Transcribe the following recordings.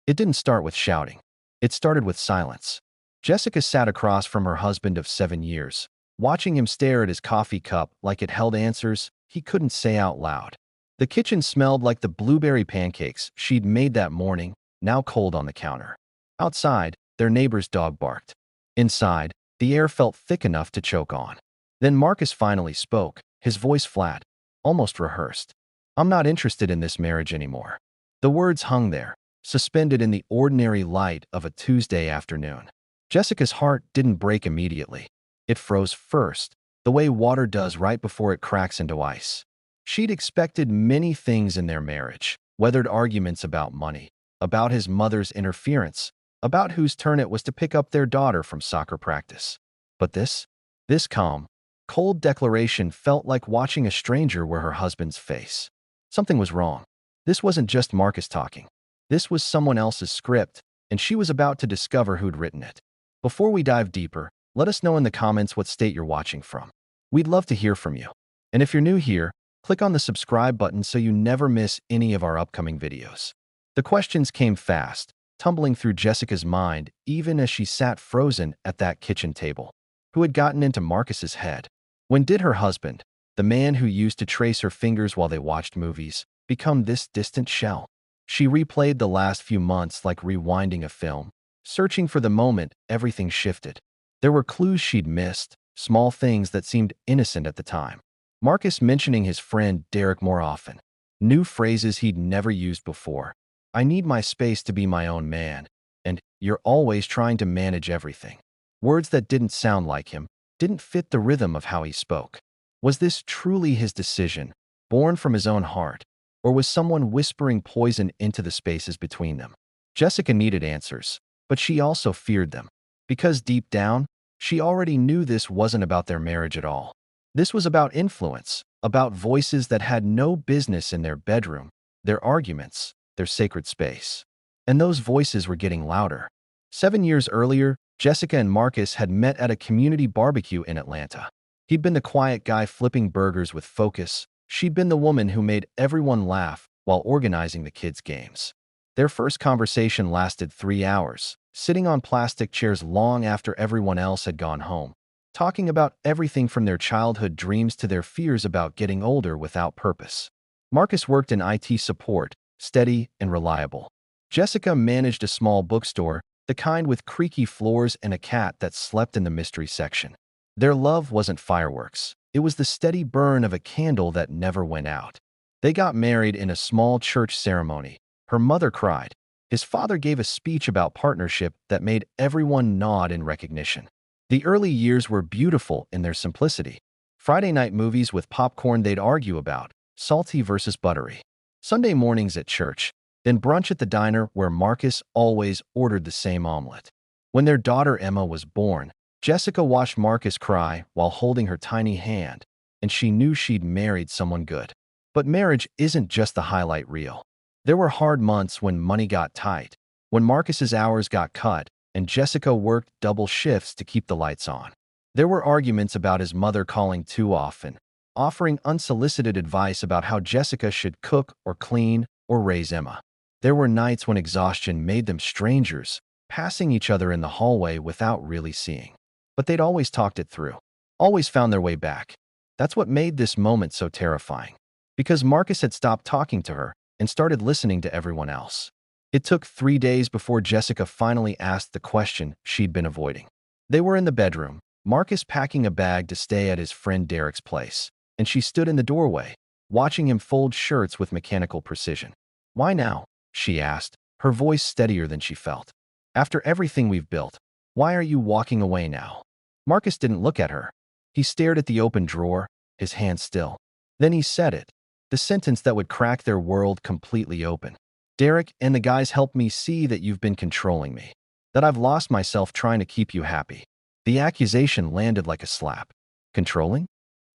It didn't start with shouting. It started with silence. Jessica sat across from her husband of 7 years, watching him stare at his coffee cup like it held answers he couldn't say out loud. The kitchen smelled like the blueberry pancakes she'd made that morning, now cold on the counter. Outside, their neighbor's dog barked. Inside, the air felt thick enough to choke on. Then Marcus finally spoke, his voice flat, almost rehearsed. "I'm not interested in this marriage anymore." The words hung there, suspended in the ordinary light of a Tuesday afternoon. Jessica's heart didn't break immediately. It froze first, the way water does right before it cracks into ice. She'd expected many things in their marriage, weathered arguments about money, about his mother's interference, about whose turn it was to pick up their daughter from soccer practice. But this calm, cold declaration felt like watching a stranger wear her husband's face. Something was wrong. This wasn't just Marcus talking. This was someone else's script, and she was about to discover who'd written it. Before we dive deeper, let us know in the comments what state you're watching from. We'd love to hear from you. And if you're new here, click on the subscribe button so you never miss any of our upcoming videos. The questions came fast, tumbling through Jessica's mind even as she sat frozen at that kitchen table. Who had gotten into Marcus's head? When did her husband, the man who used to trace her fingers while they watched movies, become this distant shell? She replayed the last few months like rewinding a film, searching for the moment everything shifted. There were clues she'd missed, small things that seemed innocent at the time. Marcus mentioning his friend Derek more often. New phrases he'd never used before. "I need my space to be my own man," and "you're always trying to manage everything." Words that didn't sound like him, didn't fit the rhythm of how he spoke. Was this truly his decision, born from his own heart, or was someone whispering poison into the spaces between them? Jessica needed answers, but she also feared them. Because deep down, she already knew this wasn't about their marriage at all. This was about influence, about voices that had no business in their bedroom, their arguments, their sacred space. And those voices were getting louder. 7 years earlier, Jessica and Marcus had met at a community barbecue in Atlanta. He'd been the quiet guy flipping burgers with focus. She'd been the woman who made everyone laugh while organizing the kids' games. Their first conversation lasted 3 hours, sitting on plastic chairs long after everyone else had gone home, talking about everything from their childhood dreams to their fears about getting older without purpose. Marcus worked in IT support, steady and reliable. Jessica managed a small bookstore, the kind with creaky floors and a cat that slept in the mystery section. Their love wasn't fireworks. It was the steady burn of a candle that never went out. They got married in a small church ceremony. Her mother cried. His father gave a speech about partnership that made everyone nod in recognition. The early years were beautiful in their simplicity. Friday night movies with popcorn they'd argue about, salty versus buttery. Sunday mornings at church, then brunch at the diner where Marcus always ordered the same omelet. When their daughter Emma was born, Jessica watched Marcus cry while holding her tiny hand, and she knew she'd married someone good. But marriage isn't just the highlight reel. There were hard months when money got tight, when Marcus's hours got cut, and Jessica worked double shifts to keep the lights on. There were arguments about his mother calling too often, offering unsolicited advice about how Jessica should cook or clean or raise Emma. There were nights when exhaustion made them strangers, passing each other in the hallway without really seeing. But they'd always talked it through, always found their way back. That's what made this moment so terrifying. Because Marcus had stopped talking to her and started listening to everyone else. It took 3 days before Jessica finally asked the question she'd been avoiding. They were in the bedroom, Marcus packing a bag to stay at his friend Derek's place, and she stood in the doorway, watching him fold shirts with mechanical precision. "Why now?" she asked, her voice steadier than she felt. "After everything we've built, why are you walking away now?" Marcus didn't look at her. He stared at the open drawer, his hand still. Then he said it, the sentence that would crack their world completely open. "Derek and the guys helped me see that you've been controlling me, that I've lost myself trying to keep you happy." The accusation landed like a slap. Controlling?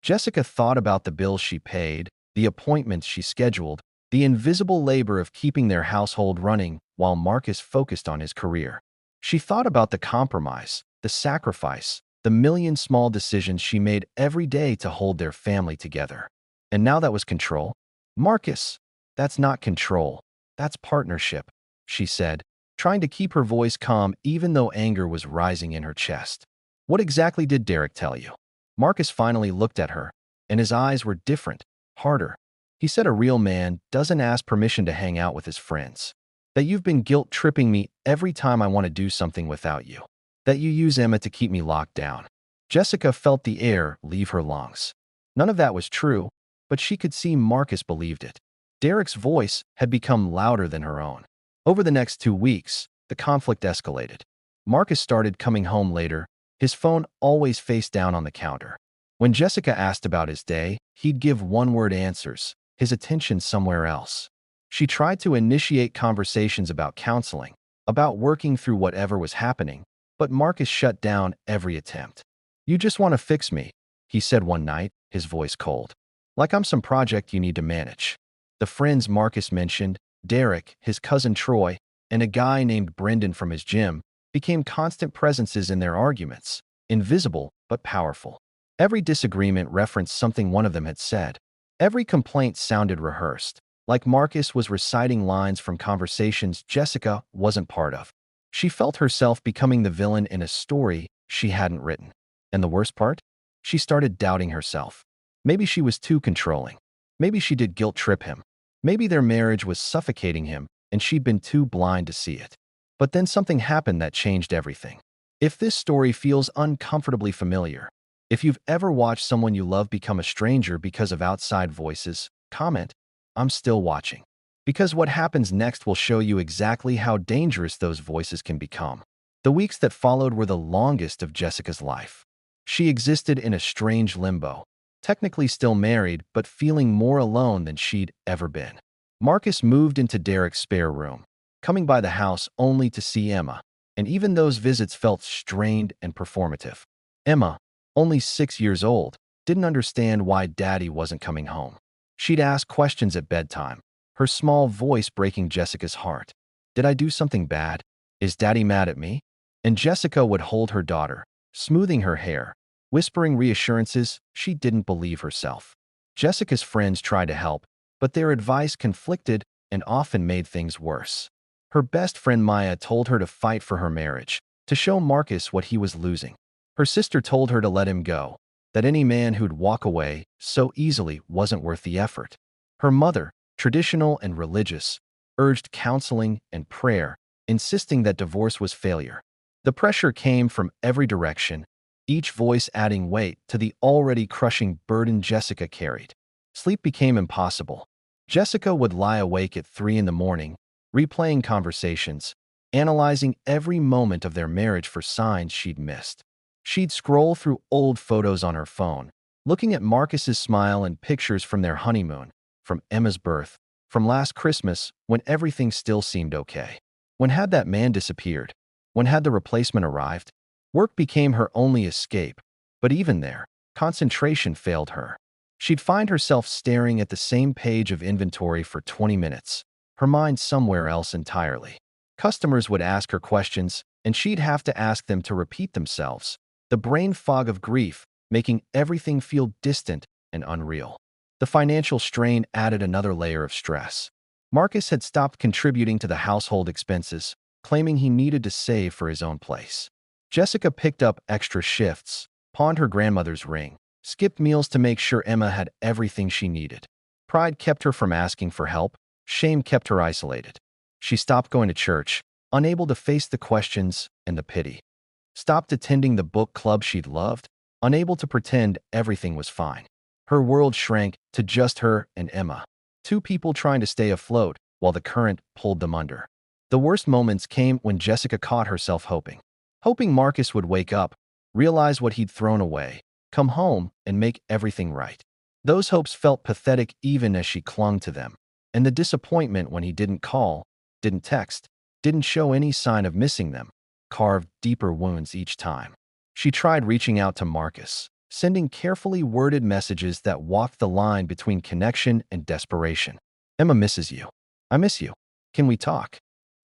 Jessica thought about the bills she paid, the appointments she scheduled, the invisible labor of keeping their household running while Marcus focused on his career. She thought about the compromise, the sacrifice, the million small decisions she made every day to hold their family together. And now that was control? "Marcus, that's not control. That's partnership," she said, trying to keep her voice calm even though anger was rising in her chest. What exactly did Derek tell you? Marcus finally looked at her, and his eyes were different, harder. He said a real man doesn't ask permission to hang out with his friends. That you've been guilt-tripping me every time I want to do something without you. That you use Emma to keep me locked down. Jessica felt the air leave her lungs. None of that was true, but she could see Marcus believed it. Derek's voice had become louder than her own. Over the next 2 weeks, the conflict escalated. Marcus started coming home later, his phone always face down on the counter. When Jessica asked about his day, he'd give one-word answers, his attention somewhere else. She tried to initiate conversations about counseling, about working through whatever was happening, but Marcus shut down every attempt. "You just want to fix me," he said one night, his voice cold. "Like I'm some project you need to manage." The friends Marcus mentioned, Derek, his cousin Troy, and a guy named Brendan from his gym, became constant presences in their arguments, invisible but powerful. Every disagreement referenced something one of them had said. Every complaint sounded rehearsed, like Marcus was reciting lines from conversations Jessica wasn't part of. She felt herself becoming the villain in a story she hadn't written. And the worst part? She started doubting herself. Maybe she was too controlling. Maybe she did guilt trip him. Maybe their marriage was suffocating him and she'd been too blind to see it. But then something happened that changed everything. If this story feels uncomfortably familiar, if you've ever watched someone you love become a stranger because of outside voices, comment, "I'm still watching." Because what happens next will show you exactly how dangerous those voices can become. The weeks that followed were the longest of Jessica's life. She existed in a strange limbo, technically still married, but feeling more alone than she'd ever been. Marcus moved into Derek's spare room, coming by the house only to see Emma, and even those visits felt strained and performative. Emma, only 6 years old, didn't understand why Daddy wasn't coming home. She'd ask questions at bedtime, her small voice breaking Jessica's heart. "Did I do something bad? Is Daddy mad at me?" And Jessica would hold her daughter, smoothing her hair, whispering reassurances she didn't believe herself. Jessica's friends tried to help, but their advice conflicted and often made things worse. Her best friend Maya told her to fight for her marriage, to show Marcus what he was losing. Her sister told her to let him go, that any man who'd walk away so easily wasn't worth the effort. Her mother, traditional and religious, urged counseling and prayer, insisting that divorce was failure. The pressure came from every direction, each voice adding weight to the already crushing burden Jessica carried. Sleep became impossible. Jessica would lie awake at 3 in the morning, replaying conversations, analyzing every moment of their marriage for signs she'd missed. She'd scroll through old photos on her phone, looking at Marcus's smile and pictures from their honeymoon, from Emma's birth, from last Christmas when everything still seemed okay. When had that man disappeared? When had the replacement arrived? Work became her only escape, but even there, concentration failed her. She'd find herself staring at the same page of inventory for 20 minutes, her mind somewhere else entirely. Customers would ask her questions, and she'd have to ask them to repeat themselves, the brain fog of grief making everything feel distant and unreal. The financial strain added another layer of stress. Marcus had stopped contributing to the household expenses, claiming he needed to save for his own place. Jessica picked up extra shifts, pawned her grandmother's ring, skipped meals to make sure Emma had everything she needed. Pride kept her from asking for help, shame kept her isolated. She stopped going to church, unable to face the questions and the pity. Stopped attending the book club she'd loved, unable to pretend everything was fine. Her world shrank to just her and Emma, two people trying to stay afloat while the current pulled them under. The worst moments came when Jessica caught herself hoping Marcus would wake up, realize what he'd thrown away, come home, and make everything right. Those hopes felt pathetic even as she clung to them, and the disappointment when he didn't call, didn't text, didn't show any sign of missing them, carved deeper wounds each time. She tried reaching out to Marcus, sending carefully worded messages that walked the line between connection and desperation. "Emma misses you. I miss you. Can we talk?"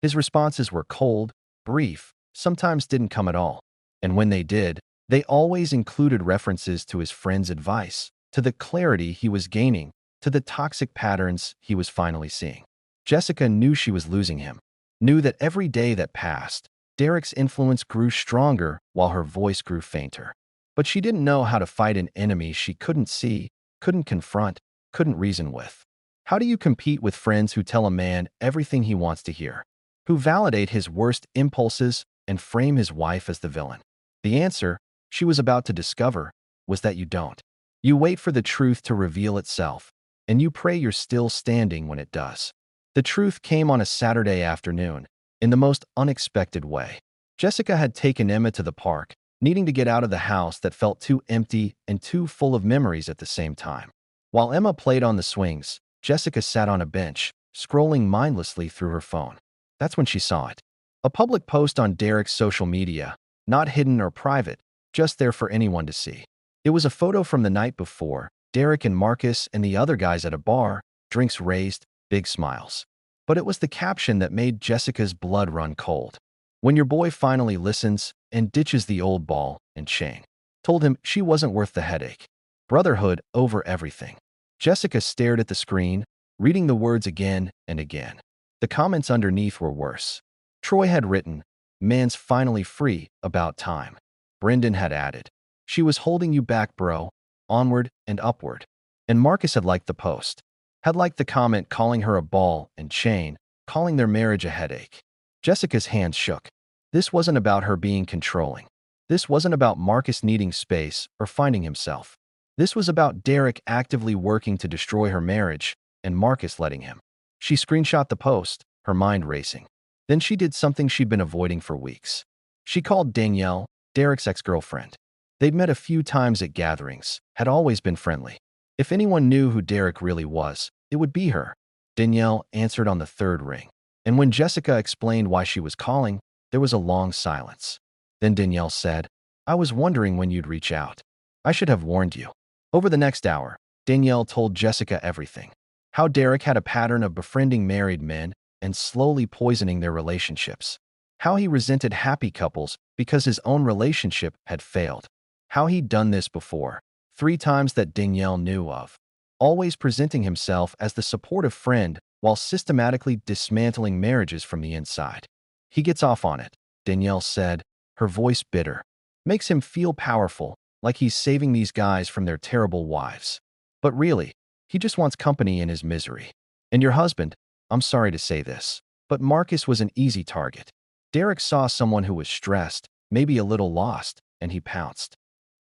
His responses were cold, brief, sometimes didn't come at all. And when they did, they always included references to his friend's advice, to the clarity he was gaining, to the toxic patterns he was finally seeing. Jessica knew she was losing him. knew that every day that passed, Derek's influence grew stronger while her voice grew fainter. But she didn't know how to fight an enemy she couldn't see, couldn't confront, couldn't reason with. How do you compete with friends who tell a man everything he wants to hear, who validate his worst impulses and frame his wife as the villain? The answer, she was about to discover, was that you don't. You wait for the truth to reveal itself, and you pray you're still standing when it does. The truth came on a Saturday afternoon, in the most unexpected way. Jessica had taken Emma to the park, needing to get out of the house that felt too empty and too full of memories at the same time. While Emma played on the swings, Jessica sat on a bench, scrolling mindlessly through her phone. That's when she saw it. A public post on Derek's social media, not hidden or private, just there for anyone to see. It was a photo from the night before, Derek and Marcus and the other guys at a bar, drinks raised, big smiles. But it was the caption that made Jessica's blood run cold. When your boy finally listens and ditches the old ball and chain. Told him she wasn't worth the headache. Brotherhood over everything. Jessica stared at the screen, reading the words again and again. The comments underneath were worse. Troy had written, "Man's finally free, about time." Brendan had added, "She was holding you back, bro. Onward and upward." And Marcus had liked the post. Had liked the comment calling her a ball and chain, calling their marriage a headache. Jessica's hands shook. This wasn't about her being controlling. This wasn't about Marcus needing space or finding himself. This was about Derek actively working to destroy her marriage and Marcus letting him. She screenshot the post, her mind racing. Then she did something she'd been avoiding for weeks. She called Danielle, Derek's ex-girlfriend. They'd met a few times at gatherings, had always been friendly. If anyone knew who Derek really was, it would be her. Danielle answered on the third ring. And when Jessica explained why she was calling, there was a long silence. Then Danielle said, "I was wondering when you'd reach out. I should have warned you." Over the next hour, Danielle told Jessica everything. How Derek had a pattern of befriending married men and slowly poisoning their relationships. How he resented happy couples because his own relationship had failed. How he'd done this before, 3 times that Danielle knew of. Always presenting himself as the supportive friend while systematically dismantling marriages from the inside. He gets off on it, Danielle said, her voice bitter. Makes him feel powerful, like he's saving these guys from their terrible wives. But really, he just wants company in his misery. And your husband, I'm sorry to say this, but Marcus was an easy target. Derek saw someone who was stressed, maybe a little lost, and he pounced.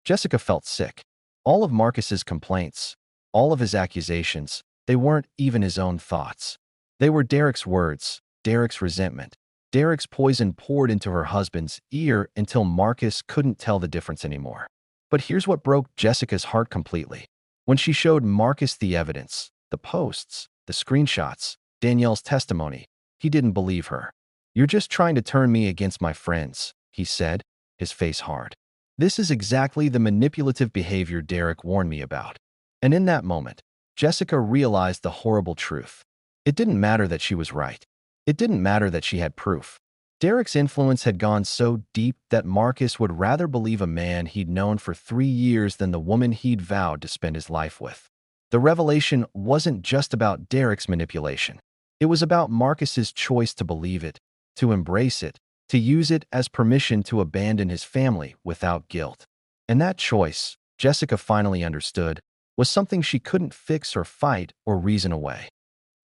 Jessica felt sick. All of Marcus's complaints, all of his accusations, they weren't even his own thoughts. They were Derek's words, Derek's resentment. Derek's poison poured into her husband's ear until Marcus couldn't tell the difference anymore. But here's what broke Jessica's heart completely. When she showed Marcus the evidence, the posts, the screenshots, Danielle's testimony, he didn't believe her. "You're just trying to turn me against my friends," he said, his face hard. "This is exactly the manipulative behavior Derek warned me about." And in that moment, Jessica realized the horrible truth. It didn't matter that she was right. It didn't matter that she had proof. Derek's influence had gone so deep that Marcus would rather believe a man he'd known for 3 years than the woman he'd vowed to spend his life with. The revelation wasn't just about Derek's manipulation. It was about Marcus's choice to believe it, to embrace it, to use it as permission to abandon his family without guilt. And that choice, Jessica finally understood, was something she couldn't fix or fight or reason away.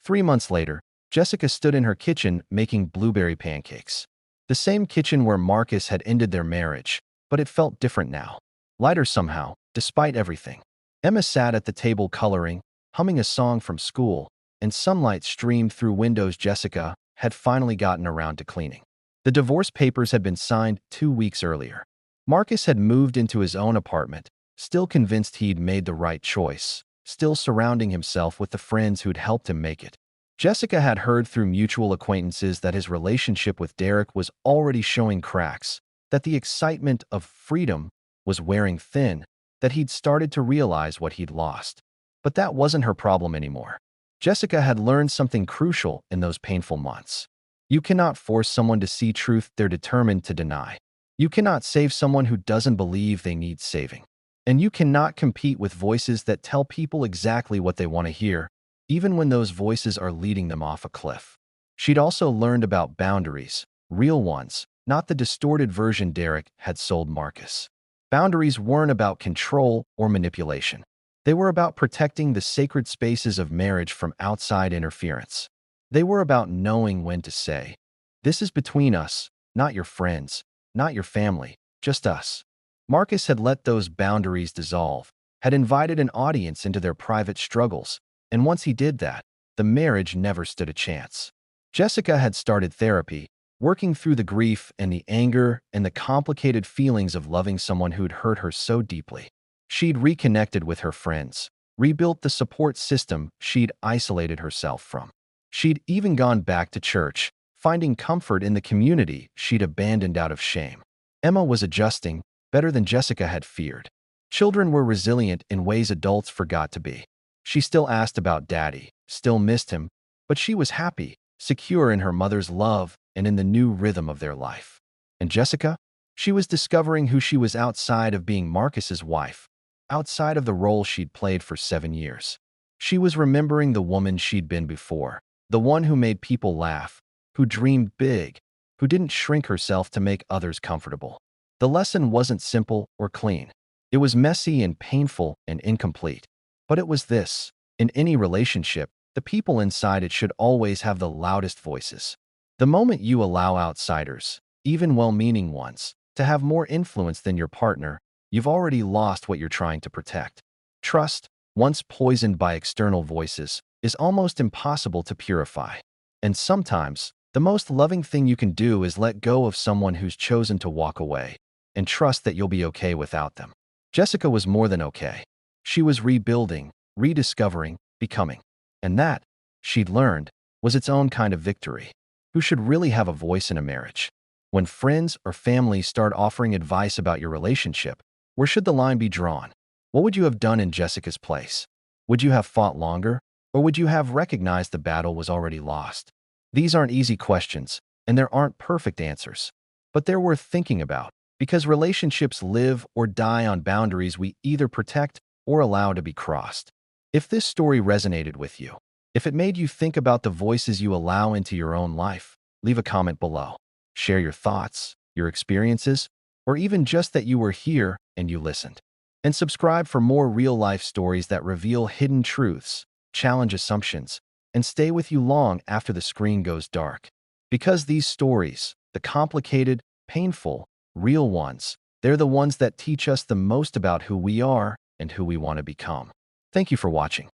3 months later, Jessica stood in her kitchen making blueberry pancakes. The same kitchen where Marcus had ended their marriage, but it felt different now. Lighter somehow, despite everything. Emma sat at the table coloring, humming a song from school, and sunlight streamed through windows. Jessica had finally gotten around to cleaning. The divorce papers had been signed 2 weeks earlier. Marcus had moved into his own apartment, still convinced he'd made the right choice, still surrounding himself with the friends who'd helped him make it. Jessica had heard through mutual acquaintances that his relationship with Derek was already showing cracks, that the excitement of freedom was wearing thin, that he'd started to realize what he'd lost. But that wasn't her problem anymore. Jessica had learned something crucial in those painful months. You cannot force someone to see truth they're determined to deny. You cannot save someone who doesn't believe they need saving. And you cannot compete with voices that tell people exactly what they want to hear, even when those voices are leading them off a cliff. She'd also learned about boundaries, real ones, not the distorted version Derek had sold Marcus. Boundaries weren't about control or manipulation. They were about protecting the sacred spaces of marriage from outside interference. They were about knowing when to say, "This is between us, not your friends, not your family, just us." Marcus had let those boundaries dissolve, had invited an audience into their private struggles, and once he did that, the marriage never stood a chance. Jessica had started therapy, working through the grief and the anger and the complicated feelings of loving someone who'd hurt her so deeply. She'd reconnected with her friends, rebuilt the support system she'd isolated herself from. She'd even gone back to church, finding comfort in the community she'd abandoned out of shame. Emma was adjusting better than Jessica had feared. Children were resilient in ways adults forgot to be. She still asked about Daddy, still missed him, but she was happy, secure in her mother's love and in the new rhythm of their life. And Jessica? She was discovering who she was outside of being Marcus's wife, outside of the role she'd played for 7 years. She was remembering the woman she'd been before, the one who made people laugh, who dreamed big, who didn't shrink herself to make others comfortable. The lesson wasn't simple or clean. It was messy and painful and incomplete. But it was this: in any relationship, the people inside it should always have the loudest voices. The moment you allow outsiders, even well-meaning ones, to have more influence than your partner, you've already lost what you're trying to protect. Trust, once poisoned by external voices, is almost impossible to purify. And sometimes, the most loving thing you can do is let go of someone who's chosen to walk away, and trust that you'll be okay without them. Jessica was more than okay. She was rebuilding, rediscovering, becoming. And that, she'd learned, was its own kind of victory. Who should really have a voice in a marriage? When friends or family start offering advice about your relationship, where should the line be drawn? What would you have done in Jessica's place? Would you have fought longer, or would you have recognized the battle was already lost? These aren't easy questions, and there aren't perfect answers. But they're worth thinking about, because relationships live or die on boundaries we either protect or allow to be crossed. If this story resonated with you, if it made you think about the voices you allow into your own life, leave a comment below. Share your thoughts, your experiences, or even just that you were here and you listened. And subscribe for more real-life stories that reveal hidden truths, challenge assumptions, and stay with you long after the screen goes dark. Because these stories, the complicated, painful, real ones, they're the ones that teach us the most about who we are and who we want to become. Thank you for watching.